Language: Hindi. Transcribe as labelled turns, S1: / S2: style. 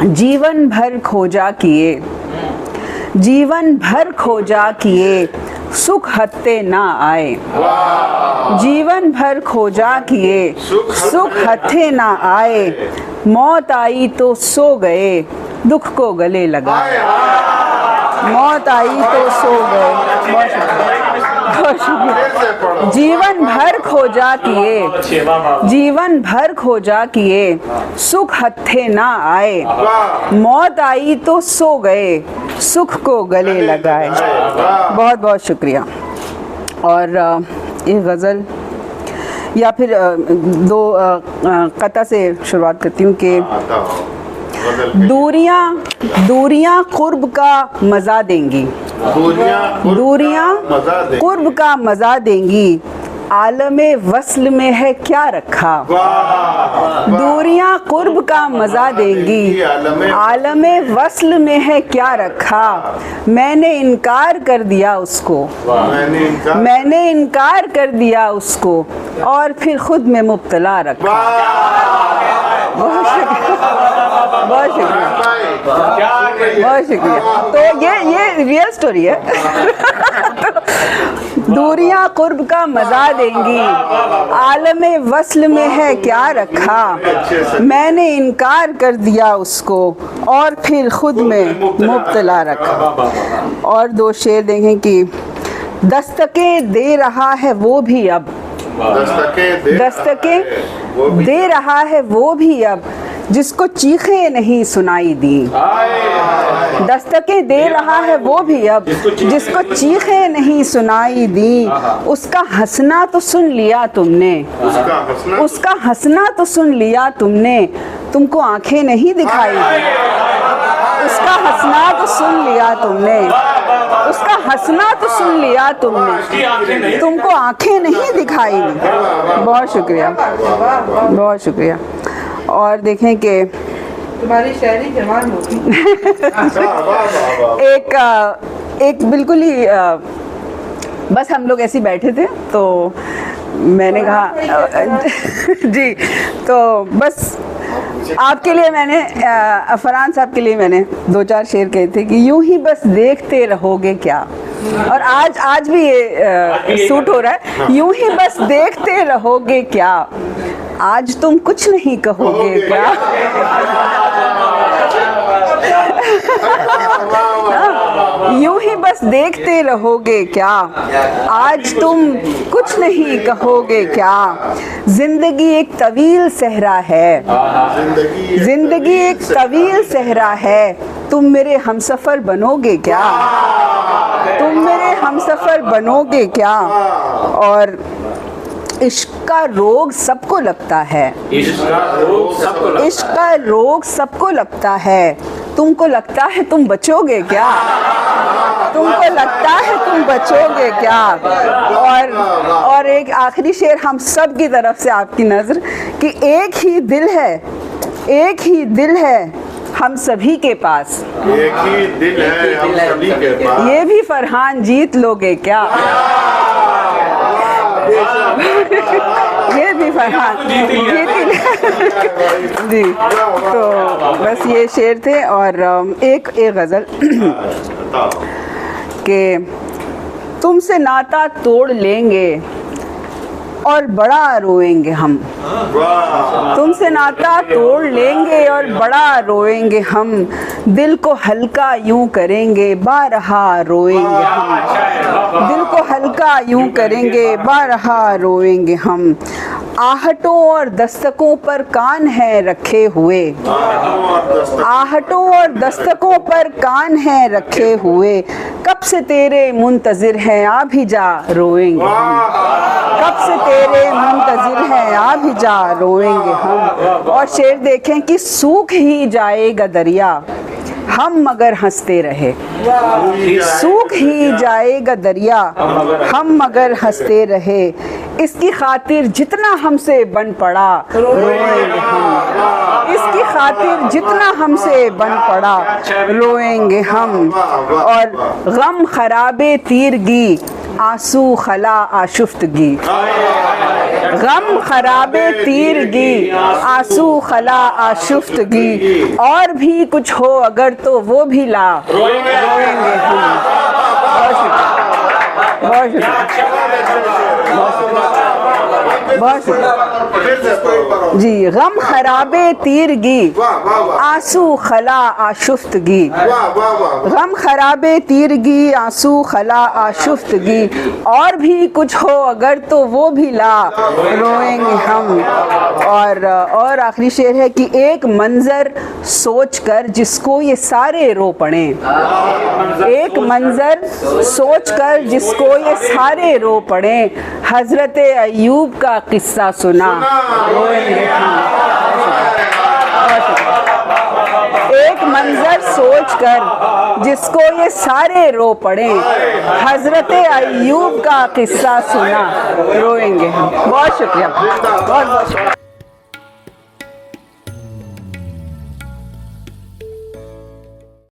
S1: जीवन भर खोजा किए, जीवन भर खोजा किए, सुख हत्ते ना आए। जीवन भर खोजा किए, सुख हत्थे ना आए। मौत आई तो सो गए, दुख को गले लगाए। मौत आई तो सो गए। बहुत शुक्रिया। जीवन भर खोजा किए, जीवन भर खोजा किए, सुख हत्थे ना आए। मौत आई तो सो गए, सुख को गले लगाए। बहुत बहुत शुक्रिया। और एक गज़ल या फिर दो कता से शुरुआत करती हूँ कि दूरियां दूरियां कुर्ब का मज़ा देंगी, दूरियां कुर्ब का मज़ा देंगी। आलमे वस्ल में है क्या रखा। दूरियां कुर्ब का मज़ा देंगी, आलमे वस्ल में है क्या रखा। मैंने इनकार कर दिया उसको, मैंने इनकार कर दिया उसको, और फिर खुद में मुब्तला रखा। बहुत शुक्रिया, बहुत शुक्रिया, बहुत शुक्रिया। तो ये रियल स्टोरी है। दूरियां कुर्ब का मज़ा देंगी, आलमे वस्ल में है क्या रखा। मैंने इनकार कर दिया उसको, और फिर खुद में मुब्तला रखा। और दो शेर देखें कि दस्तकें दे रहा है वो भी अब, दस्तकें दे रहा है वो भी अब, जिसको चीखें नहीं सुनाई दी। दस्तकें दे रहा है वो भी अब, जिसको चीखें नहीं सुनाई दी। उसका हंसना तो सुन लिया तुमने, उसका हंसना तो सुन लिया तुमने, तुमको आंखें नहीं दिखाई दी। उसका हंसना तो सुन लिया तुमने, उसका हंसना तो सुन लिया तुमने, तुमको आंखें नहीं दिखाई दी। बहुत शुक्रिया, बहुत शुक्रिया। और देखें कि
S2: तुम्हारी शायरी जवान होगी।
S1: एक बिल्कुल ही बस हम लोग ऐसे बैठे थे तो मैंने कहा जी, तो बस आपके लिए मैंने फरहान साहब के लिए मैंने दो चार शेर कहे थे कि यूं ही बस देखते रहोगे क्या। और आज भी ये सूट हो रहा है। यूं ही बस देखते रहोगे क्या, आज तुम कुछ नहीं कहोगे क्या। यूं ही बस देखते रहोगे क्या, आज तुम कुछ नहीं कहोगे क्या। जिंदगी एक तवील सहरा है, जिंदगी एक तवील सहरा है, तुम मेरे हमसफर बनोगे क्या, तुम मेरे हमसफर बनोगे क्या। और इश्क का रोग सबको लगता है, इश्क का रोग सबको लगता है, तुमको लगता है तुम बचोगे क्या, तुमको लगता है तुम बचोगे क्या। और एक आखिरी शेर हम सब की तरफ से आपकी नज़र कि एक ही दिल है, एक ही दिल है हम सभी के पास,
S3: एक ही दिल है हम सभी के पास,
S1: ये भी फरहान जीत लोगे क्या। ये भी फरहान जी। तो बस ये शेर थे। और एक गज़ल कि तुमसे नाता तोड़ लेंगे और बड़ा रोएंगे हम, तुमसे नाता तोड़ लेंगे और बड़ा रोएंगे हम। दिल को हल्का यूं करेंगे बारहा रोएंगे हम, दिल को हल्का यूं करेंगे बारहा रोएंगे हम। आहटों और दस्तकों पर कान है रखे हुए, आहटों और दस्तकों पर कान है रखे हुए। कब से तेरे मुंतजिर हैं आ भी जा रोएंगे हम, कब से तेरे मुंतजिर हैं आ भी जा रोएंगे हम। और शेर देखें कि सूख ही जाएगा दरिया हम मगर हंसते रहे, सूख ही जाएगा दरिया हम मगर हंसते रहे। इसकी खातिर जितना हमसे बन पड़ा रोएंगे हम, इसकी खातिर जितना हमसे बन पड़ा रोएंगे हम। और गम खराबे तीरगी आंसू खला आशुफ्तगी, गम खराबे तीरगी आंसू खला आशुफ्तगी, और भी कुछ हो अगर तो वो भी ला, रोएंगे हम। बहुत शुक्रिया, बहुत शुक्रिया जी। गम खराबे तीरगी आंसू खला आशुफ्तगी, गम खराबे तीरगी आंसू खला आशुफ्तगी, और भी कुछ हो अगर तो वो भी ला, रोएंगे हम। और आखिरी शेर है कि एक मंजर सोचकर जिसको ये सारे रो पड़े, एक मंजर सोचकर जिसको ये सारे रो पड़े, हजरत अय्यूब का किस्सा सुना, रोएंगे हम। एक मंजर सोचकर जिसको ये सारे रो पड़े, हजरत अय्यूब का किस्सा सुना, रोएंगे हम। बहुत शुक्रिया, बहुत बहुत शुक्रिया।